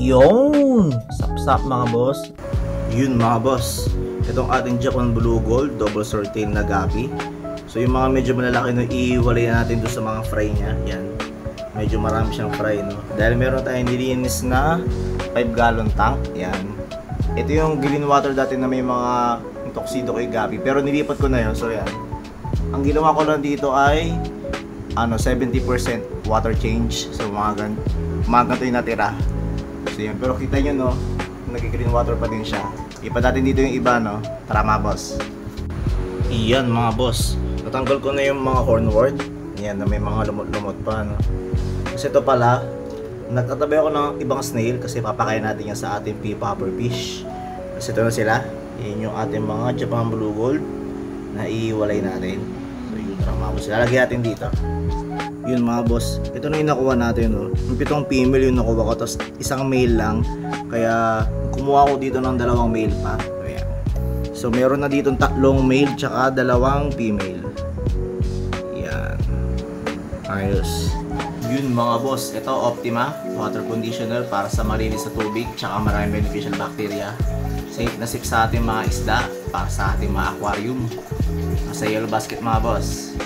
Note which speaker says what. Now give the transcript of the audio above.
Speaker 1: Yun! Sap-sap mga boss. Yun mga boss. Itong ating Japan Blue Gold double swordtail na gabi. So yung mga medyo malalaki no, iiwalay natin doon sa mga fry niya. Yan. Medyo marami siyang fry no. Dahil meron tayong nilinis na 5 gallon tank. Yan. Ito yung green water dati na may mga tuxedo kay gabi. Pero nilipat ko na yun. So yan. Ang ginawa ko lang dito ay 70% water change. So mga ganito yung natira. So yan. Pero kita nyo no, nag-green water pa din siya. Ipa natin dito yung iba no. Tara mga boss. Iyan mga boss. Natanggal ko na yung mga hornwort. Yan na may mga lumot-lumot pa no. Kasi ito pala, nagtatabi ako ng ibang snail kasi papakain natin yan sa ating pea popper fish. Kasi ito na sila. Yan yung ating mga Japan Blue Gold na iiwalay natin. So yun, tara mga boss. Lalagyan natin dito. Yun mga boss, ito na yung nakuha natin no. Yung 7 female yung nakuha ko, tapos isang male lang. Kaya kumuha ko dito ng 2 male pa. Ayan. So meron na dito 3 male tsaka 2 female. Yan. Ayos. Yun mga boss, ito Optima water conditioner para sa malinis sa tubig tsaka maraming beneficial bacteria. Safe na safe sa ating mga isda para sa ating mga aquarium. Nasa yellow basket mga boss.